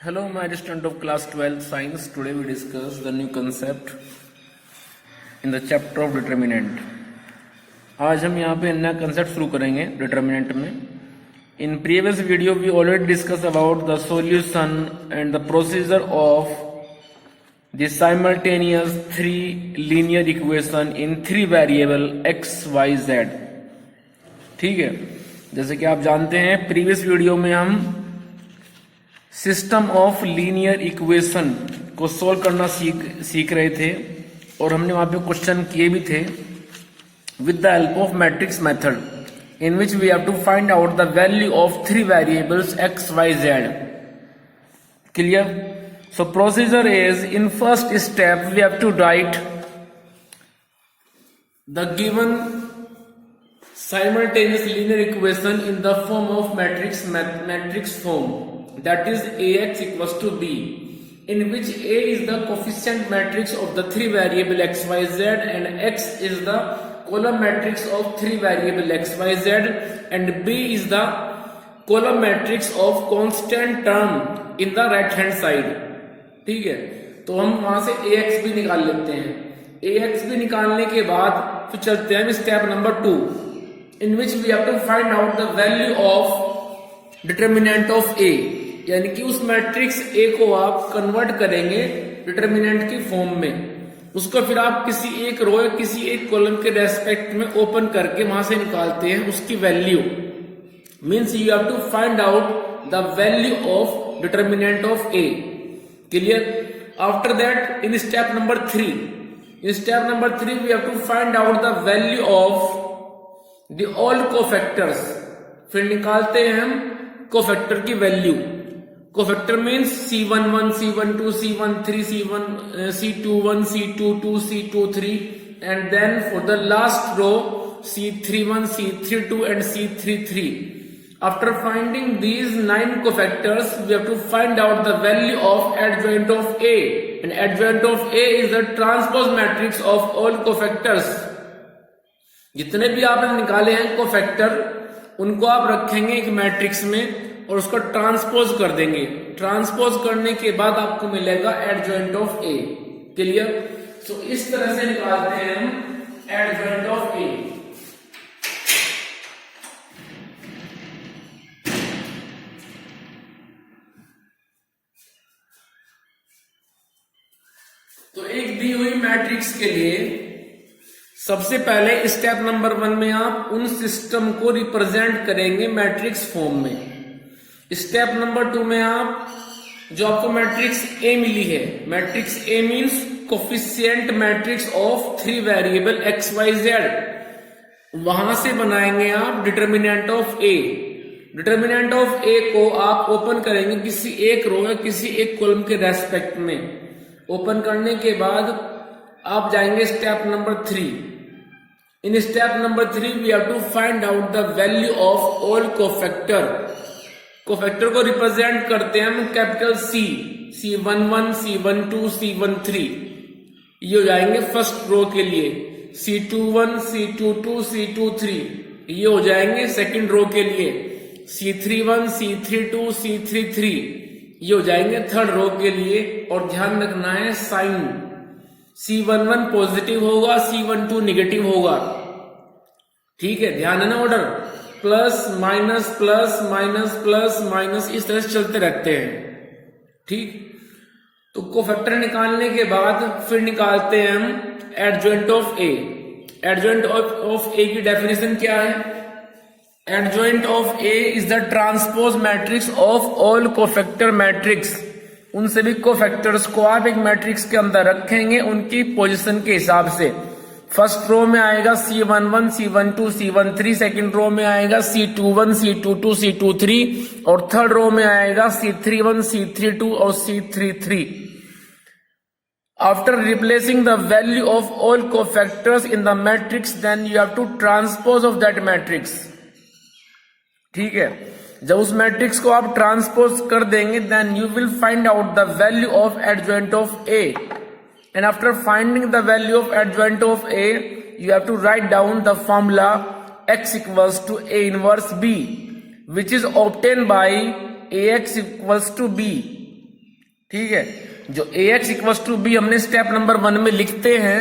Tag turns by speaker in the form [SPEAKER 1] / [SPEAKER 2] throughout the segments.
[SPEAKER 1] Hello, my dear student of class 12 science. Today we discuss the new concept in the chapter of determinant. आज हम यहाँ पे नया concept शुरू करेंगे डिटर्मिनेंट में. In previous video we already discussed about the solution and the procedure of the simultaneous three linear equation in three variable x, y, z. ठीक है, जैसे कि आप जानते हैं प्रीवियस वीडियो में हम सिस्टम ऑफ लीनियर इक्वेशन को सोल्व करना सीख रहे थे और हमने वहां पे क्वेश्चन किए भी थे with the help of matrix method in which we have to find out the value of three variables x Y z. Clear? So procedure is in first step we have to write the given simultaneous linear equation in the form of matrix form, that is ax equals to b, in which a is the coefficient matrix of the three variable x y z and x is the column matrix of three variable x y z and b is the column matrix of constant term in the right hand side. ठीक है, तो हम वहां से ax भी निकाल लेते हैं. ax भी निकालने के बाद फिर चलते हैं step number 2 in which we have to find out the value of determinant of A. यानी कि उस मैट्रिक्स A को आप कन्वर्ट करेंगे डिटर्मिनेंट की फॉर्म में. उसको फिर आप किसी एक रो या किसी एक कॉलम के रेस्पेक्ट में ओपन करके वहां से निकालते हैं उसकी value. Means you have to find out the value of determinant of A. Clear? After that in step number 3 we have to find out the value of the all cofactors. फिर निकालते हैं हम कोफैक्टर की value. Cofactor means C11, C12, C13, C21, C22, C23 and then for the last row C31, C32 and C33. After finding these 9 cofactors we have to find out the value of adjoint of A, and adjoint of A is the transpose matrix of all cofactors. जितने भी आपने निकाले हैं cofactor उनको आप रखेंगे एक matrix में और उसको ट्रांसपोज कर देंगे. ट्रांसपोज करने के बाद आपको मिलेगा एडजॉइंट ऑफ ए. क्लियर? सो इस तरह से निकालते हैं हम एडजॉइंट ऑफ ए. तो एक दी हुई मैट्रिक्स के लिए सबसे पहले स्टेप नंबर 1 में आप उन सिस्टम को रिप्रेजेंट करेंगे मैट्रिक्स फॉर्म में. स्टेप नंबर 2 में आप जो आपको मैट्रिक्स ए मिली है, matrix A means coefficient matrix of three variable X Y Z, वहां से बनाएंगे आप determinant of A. Determinant of A को आप ओपन करेंगे किसी एक रो या किसी एक कॉलम के रेस्पेक्ट में. ओपन करने के बाद आप जाएंगे step number 3. In step number 3 we have to find out the value of all cofactor. Cofactor को रिप्रेजेंट करते हैं हम capital C, C11, C12, C13. ये हो जाएंगे फर्स्ट रो के लिए. C21, C22, C23 ये हो जाएंगे सेकंड रो के लिए. C31, C32, C33 ये हो जाएंगे थर्ड रो के लिए. और ध्यान रखना है साइन. C11 पॉजिटिव होगा, C12 निगेटिव होगा. ठीक है, ध्यान है ना? Order plus minus plus minus plus minus इस तरह से चलते रहते हैं. ठीक, तो कोफैक्टर निकालने के बाद फिर निकालते हैं हम adjoint of A. Adjoint of A की डेफिनेशन क्या है? Adjoint of A is the transpose matrix of all cofactor matrix. उन सभी कोफैक्टर्स को आप एक मैट्रिक्स के अंदर रखेंगे उनकी पोजीशन के हिसाब से. फर्स्ट रो में आएगा C11, C12, C13, second row में आएगा C21, C22, C23 और थर्ड रो में आएगा C31, C32 और C33. After replacing the value of all cofactors in the matrix, then you have to transpose of that matrix. ठीक है, जब उस मैट्रिक्स को आप ट्रांसपोज कर देंगे then you will find out the value of adjoint of A. And after finding the value of adjoint of A you have to write down the formula x equals to a inverse b, which is obtain by ax equals to b. ठीक है। जो ax equals to B हमने step number 1 में लिखते हैं,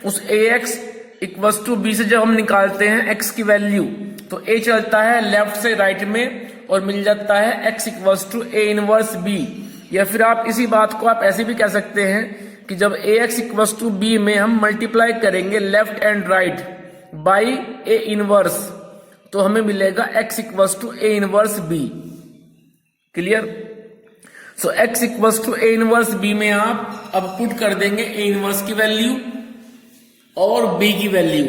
[SPEAKER 1] उस ax equals to B से जब हम निकालते हैं x की वैल्यू, तो a चलता है लेफ्ट से राइट में और मिल जाता है x equals to a inverse b। या फिर आप इसी बात को आप ऐसे भी कह सकते हैं कि जब ax इक्वस टू b में हम मल्टीप्लाई करेंगे left and right by a inverse, तो हमें मिलेगा x equals to a inverse b। क्लियर? So x equals to a inverse b में आप अब पुट कर देंगे a इनवर्स की वैल्यू और b की वैल्यू।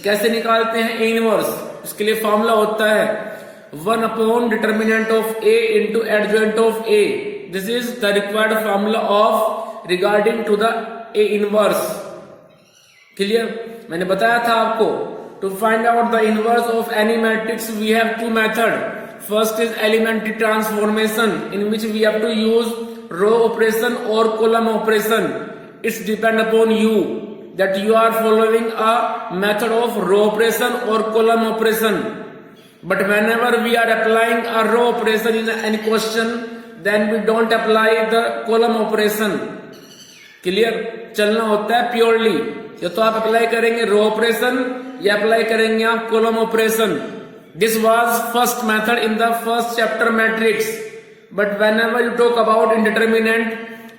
[SPEAKER 1] कैसे निकालते हैं a इनवर्स? उसके लिए फॉर्मूला होता है 1 upon determinant of a into adjoint of a। This is the required formula of regarding to the a inverse. Clear? मैंने बताया था आपको, to find out the inverse of any matrix we have two method. First is elementary transformation in which we have to use row operation और column operation. It's depend upon you that you are following a method of row operation or column operation. But whenever we are applying a row operation in any question, then we don't apply the column operation. Clear? चलना होता है purely, या तो आप apply करेंगे row operation या apply करेंगे आप column operation. This was first method in the first chapter matrix. But whenever you talk about indeterminate,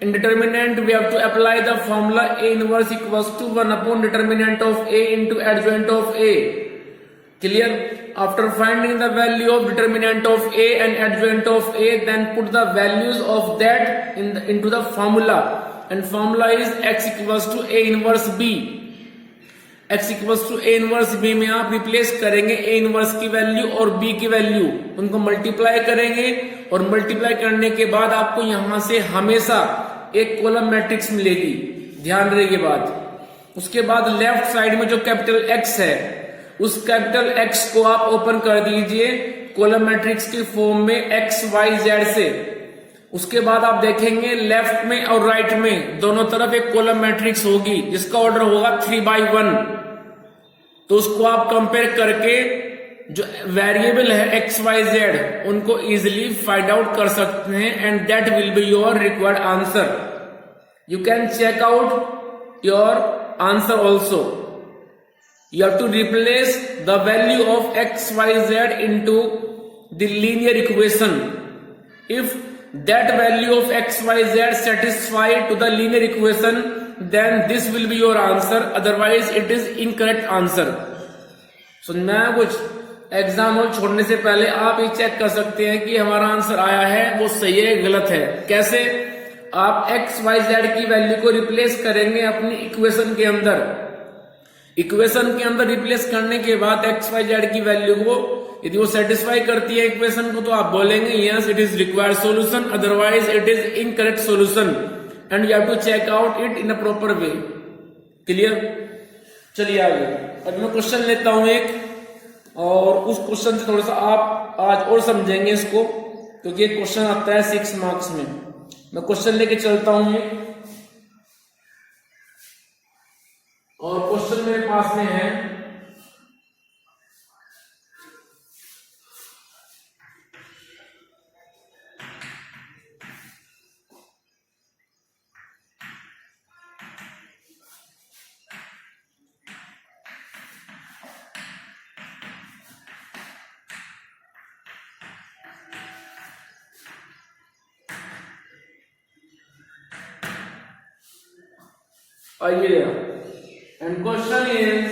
[SPEAKER 1] in determinant we have to apply the formula a inverse equals to 1 upon determinant of a into adjoint of a. Clear? After finding the value of determinant of a and adjoint of a, then put the values of that into the formula, and formula is x equals to a inverse b. x equals to a inverse b में आप replace करेंगे a inverse की value और b की value, उनको multiply करेंगे और multiply करने के बाद आपको यहां से हमेशा एक कॉलम मैट्रिक्स मिलेगी। ध्यान रहे ये बात। उसके बाद लेफ्ट साइड में जो कैपिटल X है, उस कैपिटल X को आप ओपन कर दीजिए कॉलम मैट्रिक्स के फॉर्म में x y z से। उसके बाद आप देखेंगे लेफ्ट में और राइट में दोनों तरफ एक कॉलम मैट्रिक्स होगी जिसका ऑर्डर होगा 3/1। तो उसको आप कंपेयर करके जो वेरिएबल है x y z उनको इजिली फाइंड आउट कर सकते हैं, and that will be your required answer. You can check out your answer also. You have to replace the value of x y z into the linear equation. If that value of x y z satisfy to the linear equation, then this will be your answer, otherwise it is incorrect answer. So मैं कुछ exam hall छोड़ने से पहले आप ये check कर सकते हैं कि हमारा आंसर आया है वो सही है गलत है। कैसे? आप x y z की वैल्यू को रिप्लेस करेंगे अपनी इक्वेशन के अंदर। इक्वेशन के अंदर रिप्लेस करने के बाद x y z की वैल्यू को यदि वो सेटिस्फाई करती है इक्वेशन को, तो आप बोलेंगे yes it is required solution, otherwise it is incorrect solution, and you have to check out it in a proper way. Clear? चलिए आगे। अब मैं क्वेश्चन लेता हूं एक, और उस क्वेश्चन से थोड़ा सा आप आज और समझेंगे इसको, क्योंकि एक क्वेश्चन आता है 6 मार्क्स में। मैं क्वेश्चन लेके चलता हूं एक, और क्वेश्चन मेरे पास में है and question is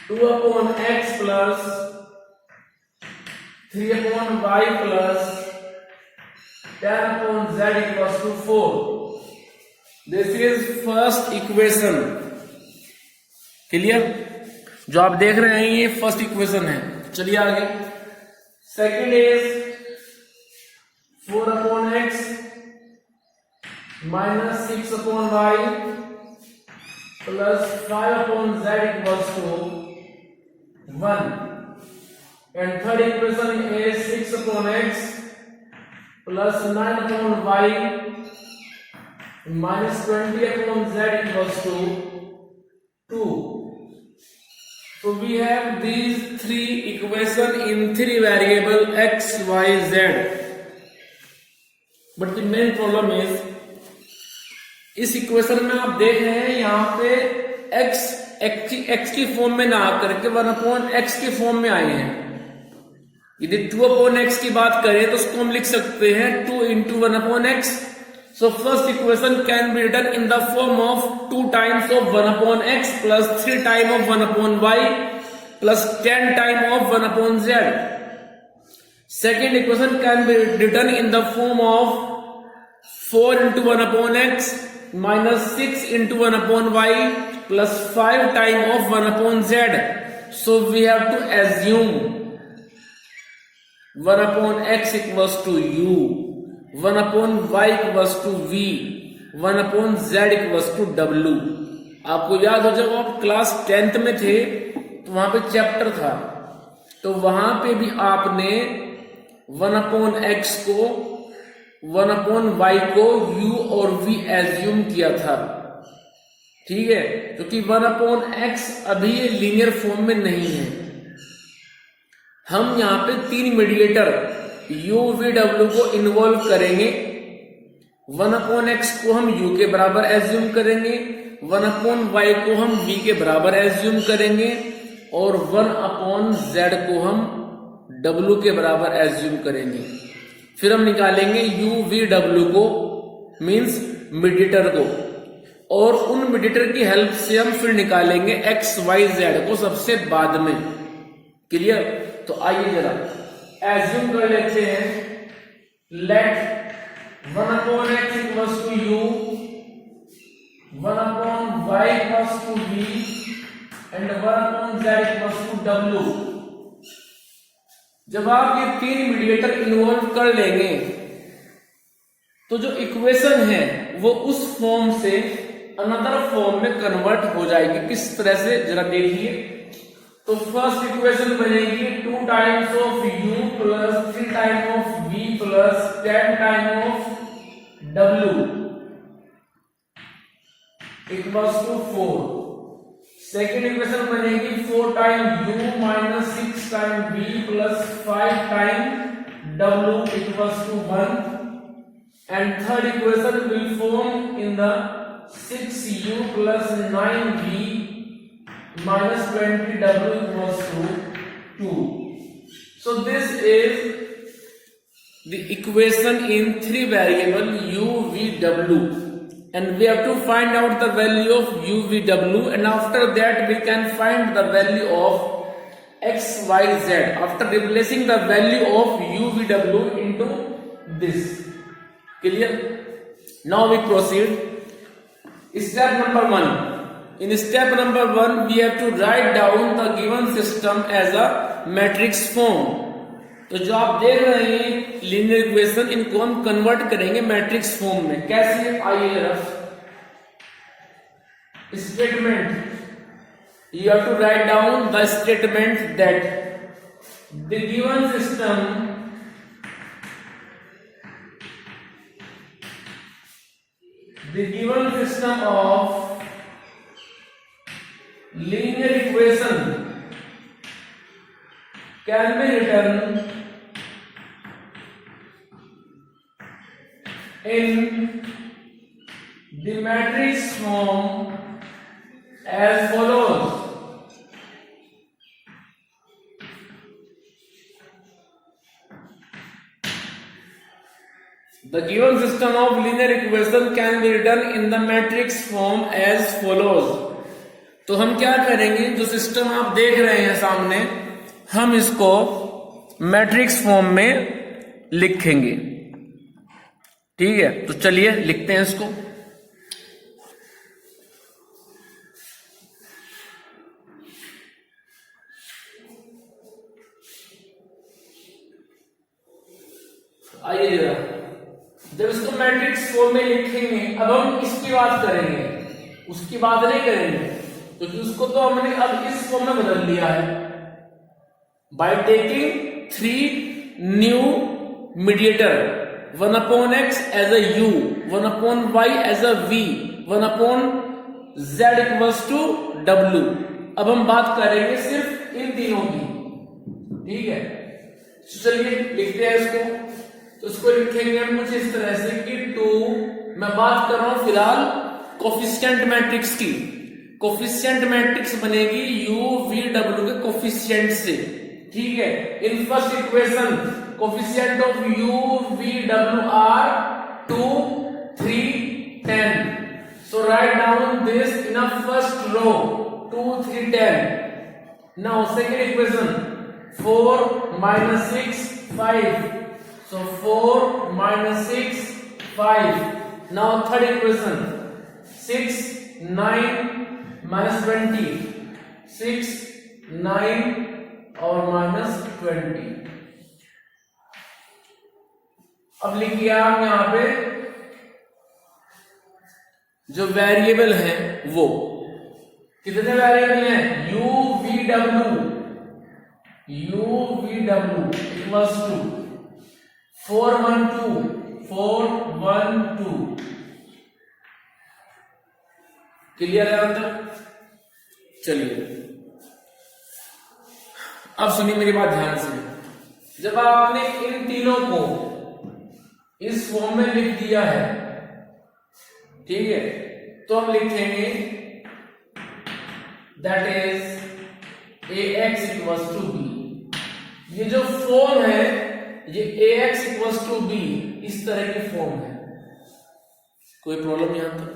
[SPEAKER 1] 2 upon x plus 3 upon y plus 10 upon z equals to 4. This is first equation. Clear? जो आप देख रहे हैं ये फर्स्ट इक्वेशन है। चलिए आगे। Second is 4 upon x minus 6 upon y plus 5 upon z equals to 1, and third equation is 6 upon x plus 9 upon y minus 20 upon z equals to 2. So we have these three equations in three variable x, y, z. But the main problem is इस equation में आप देख रहे हैं यहाँ पे x की form में ना आकर के 1/x के फॉर्म में आए हैं। यदि 2/x की बात करें तो उसको हम लिख सकते हैं 2 into 1/x। So first equation can be written in the form of 2 times of 1/x plus 3 times of 1/y plus 10 times of 1/z. Second equation can be written in the form of 4 into 1/x minus 6 into 1/y plus 5 times of 1/z. So we have to assume 1/x equals to u, 1/y equals to v, 1/z equals to w। आपको याद हो जब आप class 10th में थे तो वहां पे चैप्टर था, तो वहां पे भी आपने 1/x को 1/y को u और v एज्यूम किया था, ठीक है, क्योंकि 1/x अभी ये लीनियर फॉर्म में नहीं है। हम यहाँ पे 3 मीडिएटर u v w को इन्वॉल्व करेंगे। 1/x को हम u के बराबर एज्यूम करेंगे, 1/y को हम v के बराबर एज्यूम करेंगे और 1/z को हम w के बराबर एज्यूम करेंगे। फिर हम निकालेंगे u v w को, मींस मीडिएटर को, और उन मीडिएटर की हेल्प से हम फिर निकालेंगे x y z को सबसे बाद में। क्लियर? तो आइए जरा एज्यूम कर लेते हैं, let 1/x equals to u, 1/y equals to v and 1/z equals to w। जब आप ये 3 मीडिएटर इन्वॉल्व कर लेंगे तो जो इक्वेशन है वो उस फॉर्म से अनदर फॉर्म में कन्वर्ट हो जाएगी। किस तरह से जरा देखिए। तो फर्स्ट इक्वेशन बनेगी 2 times of u plus 3 times of v plus 10 times of w equals to 4। Second equation बनेगी 4 times u minus 6 times v plus 5 times w equals to 1। and third equation will form in the 6u plus 9v minus 20w equals to 2। So this is the equation in 3 variable u, v, w, and we have to find out the value of u, v, w, and after that we can find the value of x, y, z after replacing the value of u, v, w into this। Clear? Now we proceed. Step number 1। In step number 1 we have to write down the given system as a matrix form। तो जो आप देख रहे हैं linear equation, इनको हम convert करेंगे matrix form में। कैसे? आइए जरा। Statement, you have to write down the statement that the given system of linear equation can be written in the matrix form as follows। The given system of linear equation can be written in the matrix form as follows। तो हम क्या करेंगे, जो system आप देख रहे हैं सामने, हम इसको मैट्रिक्स फॉर्म में लिखेंगे। ठीक है, तो चलिए लिखते हैं इसको। आइए जरा, जब इसको मैट्रिक्स फॉर्म में लिखेंगे, अब हम इसकी बात करेंगे, उसकी बात नहीं करेंगे, क्योंकि उसको तो हमने अब इस फॉर्म में बदल दिया है by taking 3 new mediator, 1/x as a u, 1/y as a v, 1/z equals to w। अब हम बात करेंगे सिर्फ इन तीनों की। ठीक है, चलिए लिखते हैं इसको। तो उसको लिखेंगे हम कुछ इस तरह से कि 2, मैं बात कर रहा हूं फिलहाल कोफिशिएंट मैट्रिक्स की। कोफिशिएंट मैट्रिक्स बनेगी u v w के कोफिशिएंट से, ठीक है। In first equation coefficient of u v w are 2, 3, 10. So write down this in a first row 2, 3, 10. Now second equation 4 minus 6 5. So 4 minus 6 5. Now third equation 6 9 minus 20. 6 9 और minus 20. अब लिखिए आप यहां पे जो वेरिएबल है वो कितने वेरिएबल हैं, u v w equals to 4 1 2 4 1 2। Clear है अंतर? चलिए अब सुनिए मेरी बात ध्यान से। जब आपने इन तीनों को इस फॉर्म में लिख दिया है, ठीक है, तो हम लिखेंगे that is ax equals to b। ये जो फॉर्म है ये ax इक्वल्स टू b इस तरह की फॉर्म है। कोई प्रॉब्लम यहां तक?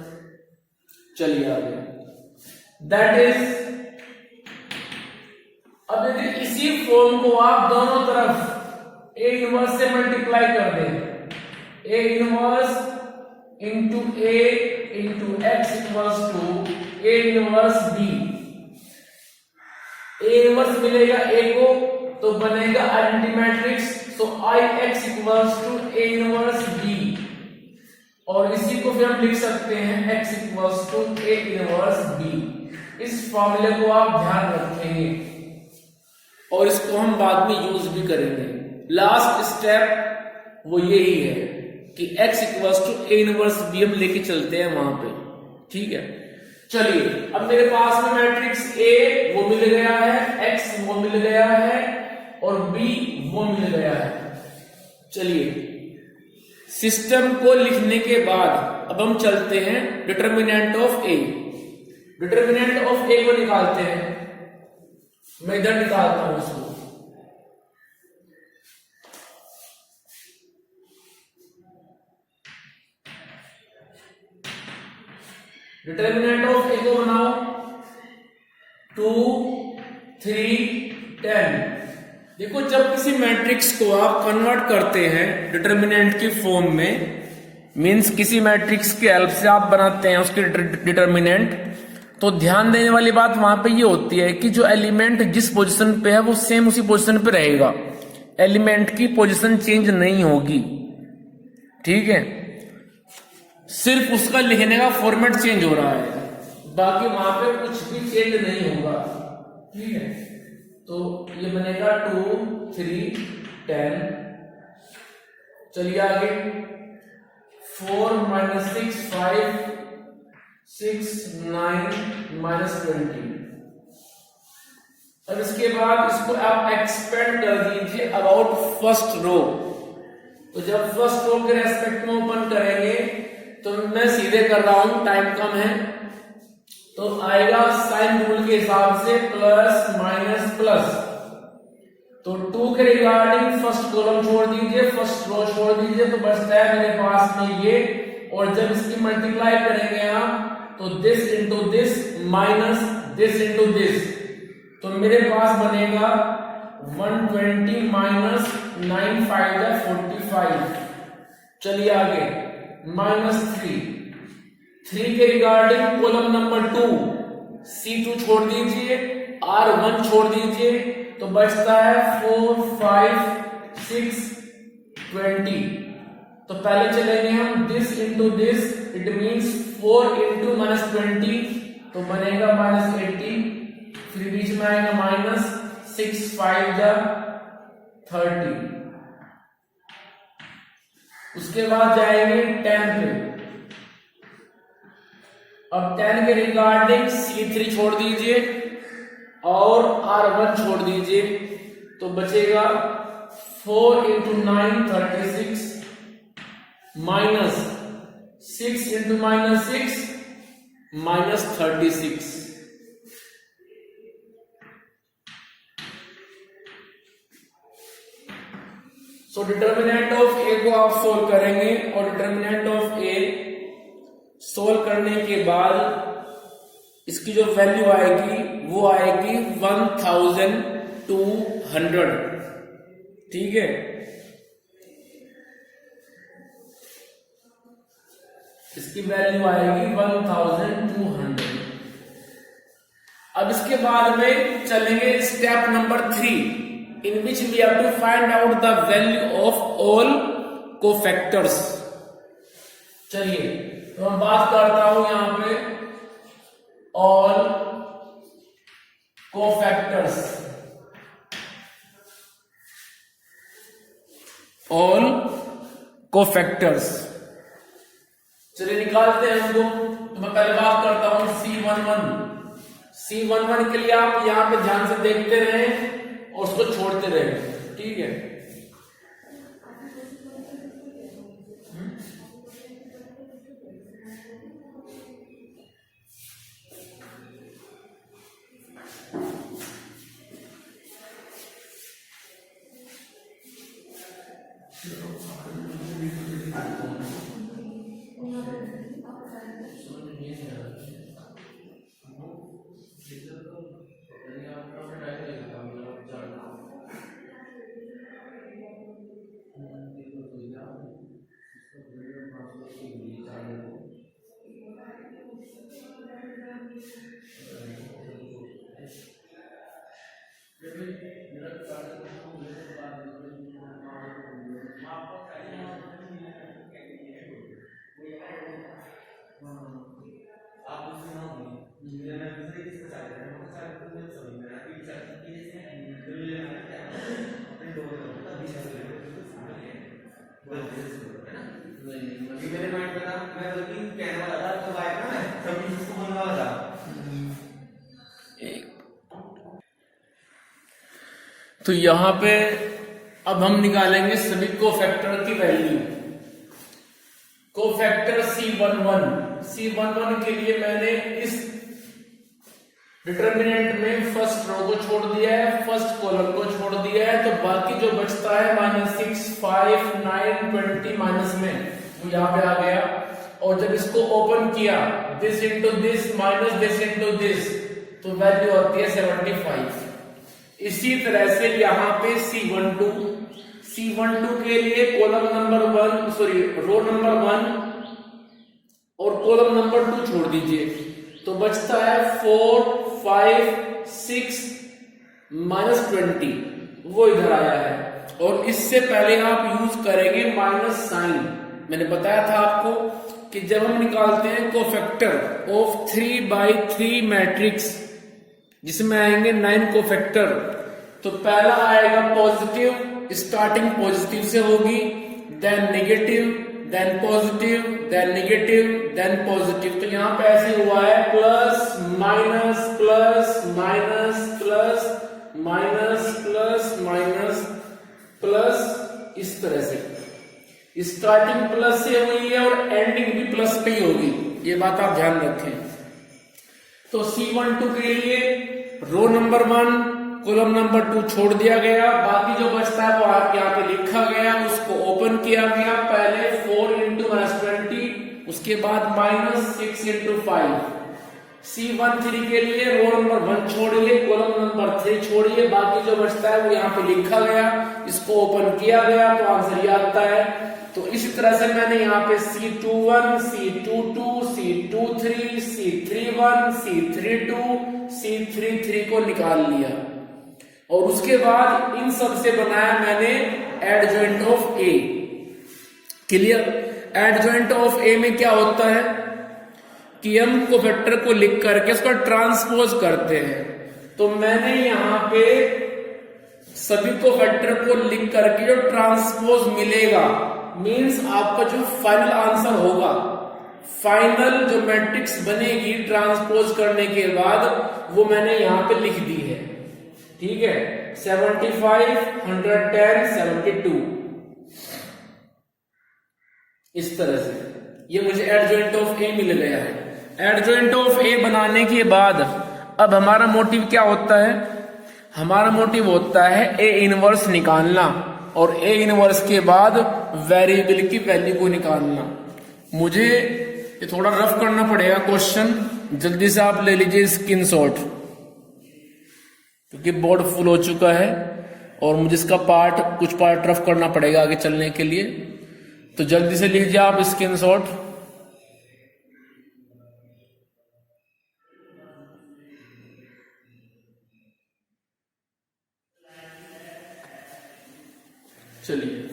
[SPEAKER 1] चलिए आगे। दैट इज, अब यदि इसी फॉर्म को आप दोनों तरफ a इनवर्स से मल्टीप्लाई कर दें, a inverse into a into x equals to a inverse b। a inverse मिलेगा a को तो बनेगा identity matrix, so Ix equals to a inverse b। और इसी को फिर हम लिख सकते हैं x equals to a inverse b। इस फॉर्मूले को आप ध्यान रखेंगे और इसको हम बाद में यूज भी करेंगे। लास्ट स्टेप वो यही है कि x equals to a inverse b हम लेके चलते हैं वहां पे, ठीक है। चलिए अब मेरे पास में मैट्रिक्स A वो मिल गया है, X वो मिल गया है और B वो मिल गया है। चलिए सिस्टम को लिखने के बाद अब हम चलते हैं determinant of A। Determinant of A को निकालते हैं। मैं इधर निकालता हूं इसको। डिटर्मिनेंट ऑफ ए को बनाओ 2 3 10। देखो जब किसी मैट्रिक्स को आप कन्वर्ट करते हैं डिटर्मिनेंट की फॉर्म में, मींस किसी मैट्रिक्स की हेल्प से आप बनाते हैं उसके डिटर्मिनेंट, तो ध्यान देने वाली बात वहां पे ये होती है कि जो एलिमेंट जिस पोजीशन पे है वो सेम उसी पोजीशन पे रहेगा, एलिमेंट की पोजीशन चेंज नहीं होगी, ठीक है। सिर्फ उसका लिखने का फॉर्मेट चेंज हो रहा है, बाकी वहां पे कुछ भी चेंज नहीं होगा, ठीक है। तो ये बनेगा 2 3 10। चलिए आगे 4 minus 6 5 6 9 minus 20। अब इसके बाद इसको आप एक्सपेंड कर दीजिए अबाउट फर्स्ट रो। तो जब फर्स्ट रो के रेस्पेक्ट में ओपन करेंगे तो मैं सीधे कर रहा हूं, टाइम कम है, तो आएगा साइन रूल के हिसाब से प्लस माइनस प्लस। तो 2 के रिगार्डिंग फर्स्ट कॉलम छोड़ दीजिए, फर्स्ट रो छोड़ दीजिए, तो बचता है मेरे पास में ये। और जब इसकी मल्टीप्लाई करेंगे आप तो this into this minus this into this, तो मेरे पास बनेगा 120 माइनस 9 5 45। चलिए आगे -3 के रिगार्डिंग कॉलम नंबर 2 C2 छोड़ दीजिए, R1 छोड़ दीजिए, तो बचता है 4 5 6 20। तो पहले चलेंगे हम this into this, it means 4 into -20, तो बनेगा -80, फिर बीच में आएगा माइनस 6 5 30। उसके बाद जाएंगे 10 पे। अब 10 के रिगार्डिंग C3 छोड़ दीजिए और R1 छोड़ दीजिए, तो बचेगा 4 into 9 36, -6 into -6 -36। So determinant of A को आप सोल्व करेंगे और डिटर्मिनेंट ऑफ ए सोल्व करने के बाद इसकी जो वैल्यू आएगी वो आएगी 1200। ठीक है, इसकी वैल्यू आएगी 1200। अब इसके बाद में चलेंगे step number 3 in which we have to find out the value of all cofactors। चलिए तो मैं बात करता हूं यहां पे all cofactors। all cofactors चलिए निकालते हैं हमको। तो मैं पहले बात करता हूं C11। C11 के लिए आप यहां पे ध्यान से देखते रहें और उसको छोड़ते रहे। ठीक है,
[SPEAKER 2] मेरे माइंड में था, मैं बल्कि कहने वाला था तो आया ना, मैं सभी चीज को बोलने वाला था।
[SPEAKER 1] तो यहां पे अब हम निकालेंगे सभी कोफैक्टर की वैल्यू। कोफैक्टर C11 के लिए मैंने इस डिटर्मिनेंट में फर्स्ट रो को छोड़ दिया है, फर्स्ट कॉलम को छोड़ दिया है, तो बाकी जो बचता है -6, 5, 9, 20 माइनस में वो यहाँ पे आ गया। और जब इसको ओपन किया this into this minus this into this तो वैल्यू आती है 75। इसी तरह से यहाँ पे C12 के लिए column number 1 sorry row number 1 और कॉलम नंबर 2 छोड़ दीजिए तो बचता है 4, 5, 6 -20 वो इधर आया है। और इससे पहले आप यूज करेंगे माइनस साइन। मैंने बताया था आपको कि जब हम निकालते हैं कोफैक्टर ऑफ 3/3 मैट्रिक्स जिसमें आएंगे 9 कोफैक्टर, तो पहला आएगा पॉजिटिव, स्टार्टिंग पॉजिटिव से होगी, then negative, then positive, then negative, then positive. तो यहां पे ऐसे हुआ है plus minus plus minus plus minus plus minus plus, इस तरह से स्टार्टिंग प्लस से हुई है और एंडिंग भी प्लस पे ही होगी, ये बात आप ध्यान रखें। तो C12 के लिए रो नंबर 1 कॉलम नंबर 2 छोड़ दिया गया, बाकी जो बचता है वो यहाँ पे लिखा गया, उसको ओपन किया गया। पहले 4 इंटू -20, उसके बाद -6 इंटू 5। C13 के लिए रो नंबर 1 छोड़िए, कॉलम नंबर 3 छोड़िए, बाकी जो बचता है वो यहाँ पे लिखा गया, इसको ओपन किया गया तो आंसर ये आता है। तो इसी तरह से मैंने यहाँ पे C21, C22, C23, C31, C32, C33 को निकाल लिया और उसके बाद इन सब से बनाया मैंने adjoint of A. Clear? Adjoint of A में क्या होता है कि हम कोफैक्टर को लिख करके उसका ट्रांसपोज करते हैं। तो मैंने यहाँ पे सभी कोफैक्टर को लिख करके जो ट्रांसपोज मिलेगा मींस आपका जो फाइनल आंसर होगा, फाइनल जो मैट्रिक्स बनेगी ट्रांसपोज करने के बाद वो मैंने यहां पे लिख दी है। ठीक है, 75, 110, 72। इस तरह से ये मुझे एडजॉइंट ऑफ ए मिल गया है। एडजॉइंट ऑफ ए बनाने के बाद अब हमारा मोटिव क्या होता है? हमारा मोटिव होता है ए इनवर्स निकालना, और ए इनवर्स के बाद वेरिएबल की वैल्यू को निकालना। मुझे ये थोड़ा रफ करना पड़ेगा क्वेश्चन, जल्दी से आप ले लीजिए स्क्रीनशॉट, क्योंकि बोर्ड फुल हो चुका है और मुझे इसका कुछ पार्ट रफ करना पड़ेगा आगे चलने के लिए। तो जल्दी से लीजिए आप स्क्रीनशॉट। चलिए,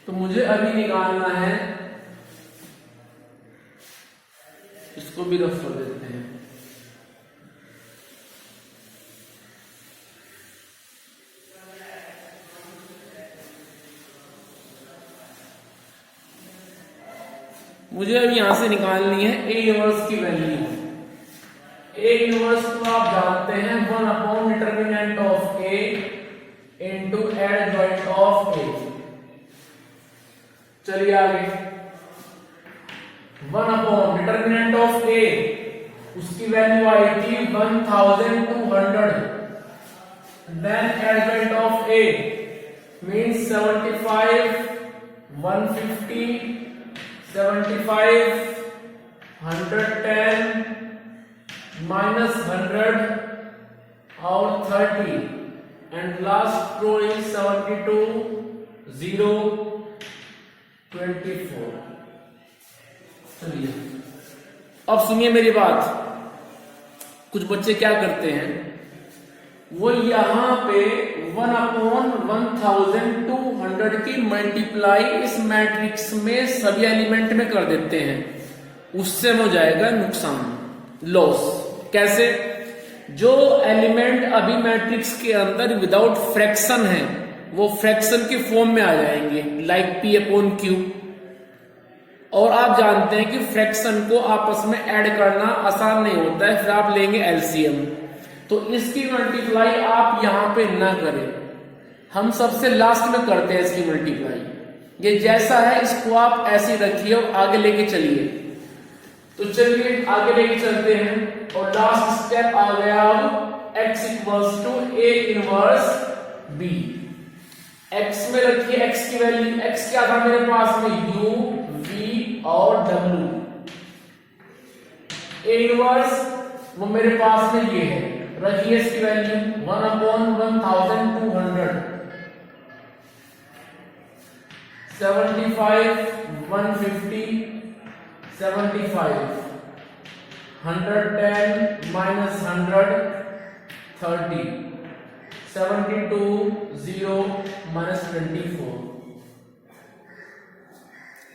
[SPEAKER 1] तो मुझे अभी निकालना है, इसको भी रफ कर देते हैं। मुझे अब यहां से निकालनी है ए इनवर्स की वैल्यू। ए इनवर्स को आप जानते हैं 1 determinant of A into adjoint of A. चलिए आगे, 1 डिटर्मिनेंट ऑफ ए, उसकी वैल्यू आई थी 1200, then adjoint of A means 75, 150, 75, 110, -100 और 30, एंड लास्ट रो इज 72, 0, 24। चलिए अब सुनिए मेरी बात। कुछ बच्चे क्या करते हैं, वो यहां पे 1/1200 की मल्टीप्लाई इस मैट्रिक्स में सभी एलिमेंट में कर देते हैं। उससे हो जाएगा नुकसान, लॉस। कैसे? जो एलिमेंट अभी मैट्रिक्स के अंदर विदाउट फ्रैक्शन है वो फ्रैक्शन की फॉर्म में आ जाएंगे, लाइक P/Q। और आप जानते हैं कि फ्रैक्शन को आपस में ऐड करना आसान नहीं होता है, फिर आप लेंगे LCM। तो इसकी मल्टीप्लाई आप यहां पे ना करें, हम सबसे लास्ट में करते हैं इसकी मल्टीप्लाई। ये जैसा है इसको आप ऐसे रखिए और आगे लेके चलिए। तो चलिए आगे लेके चलते हैं, और लास्ट स्टेप आ गया अब x = A inverse B। x में रखिए x की वैल्यू, x क्या था मेरे पास में, u, v और w। A इनवर्स वो मेरे पास में ये है, रखिए इसकी वैल्यू 1/1200, 75, 150, 75, 110, -100, 30, 72, 0, -24।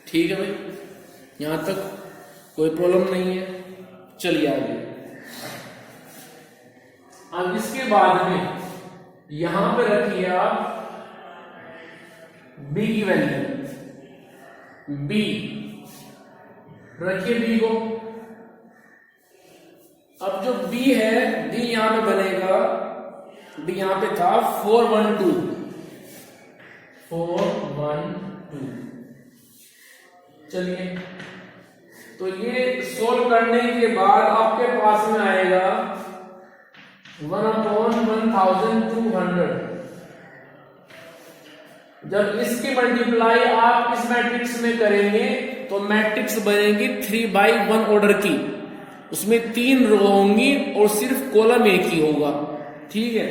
[SPEAKER 1] ठीक है भाई, यहां तक कोई प्रॉब्लम नहीं है। चलिए आगे। अब इसके बाद में यहां पे रखिए आप b की वैल्यू, b रखिए b को। अब जो b है, b यहां पे बनेगा, b यहां पे था 412, 412। चलिए, तो ये सोल्व करने के बाद आपके पास में आएगा 1/1200। जब इसकी मल्टीप्लाई आप इस मैट्रिक्स में करेंगे तो मैट्रिक्स बनेगी 3/1 ऑर्डर की। उसमें 3 रो होंगी और सिर्फ कॉलम एक ही होगा। ठीक है,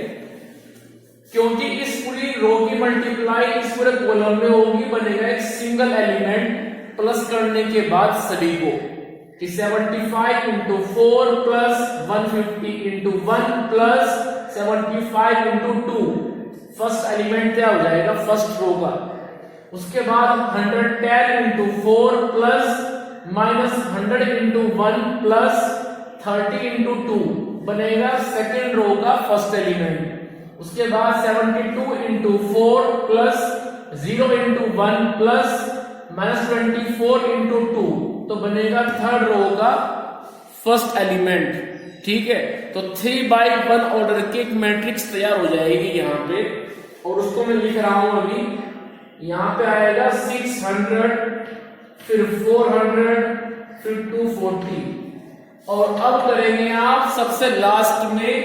[SPEAKER 1] क्योंकि इस पूरी रो की मल्टीप्लाई इस पूरे कॉलम में होगी, बनेगा एक सिंगल एलिमेंट प्लस करने के बाद सभी को, कि 75 × 4 प्लस 150 × 1 प्लस 75 × 2। फर्स्ट एलिमेंट क्या हो जाएगा, फर्स्ट रो का। उसके बाद 110 × 4 प्लस -100 × 1 प्लस 30 × 2 बनेगा सेकेंड रो का फर्स्ट एलिमेंट। उसके बाद 72 × 4 प्लस 0 × 1 प्लस -24 × 2 तो बनेगा थर्ड रो का फर्स्ट एलिमेंट। ठीक है, तो 3x1 ऑर्डर की एक मैट्रिक्स तैयार हो जाएगी यहाँ पे, और उसको मैं लिख रहा हूं अभी। यहाँ पे आएगा 600, फिर 400, फिर 240, और अब करेंगे आप सबसे लास्ट में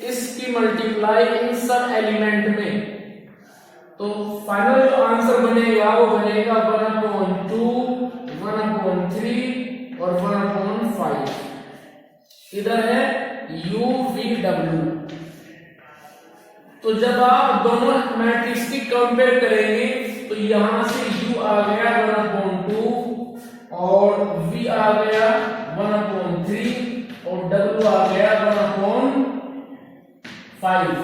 [SPEAKER 1] इसकी मल्टीप्लाई इन सब एलिमेंट में। तो फाइनल जो आंसर बनेगा वो बनेगा 1/2, 1/3 और 1/5। इधर है UVW। तो जब आप दोनों मैट्रिक्स की कंपेयर करेंगे तो यहां से U आ गया 1/2 और V आ गया 1/3 और W आ गया 1/5।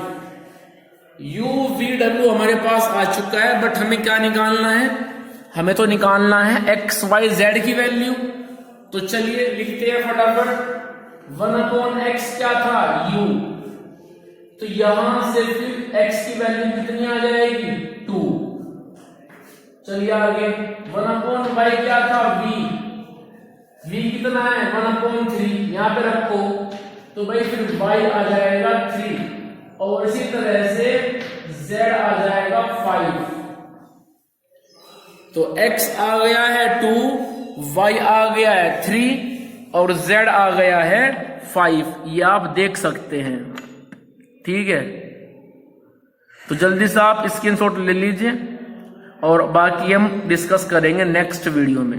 [SPEAKER 1] UVW हमारे पास आ चुका है, बट हमें क्या निकालना है? हमें तो निकालना है XYZ की वैल्यू। तो चलिए लिखते हैं फटाफट। 1/x क्या था? U। तो यहां से फिर x की वैल्यू कितनी आ जाएगी? 2। चलिए आगे। 1/y क्या था? V कितना है? 1/3। यहां पे रखो तो भाई फिर y आ जाएगा 3, और इसी तरह से z आ जाएगा 5। तो x आ गया है 2, y आ गया है 3 और z आ गया है 5। ये आप देख सकते हैं। ठीक है, तो जल्दी से आप स्क्रीनशॉट ले लीजिए और बाकी हम डिस्कस करेंगे नेक्स्ट वीडियो में।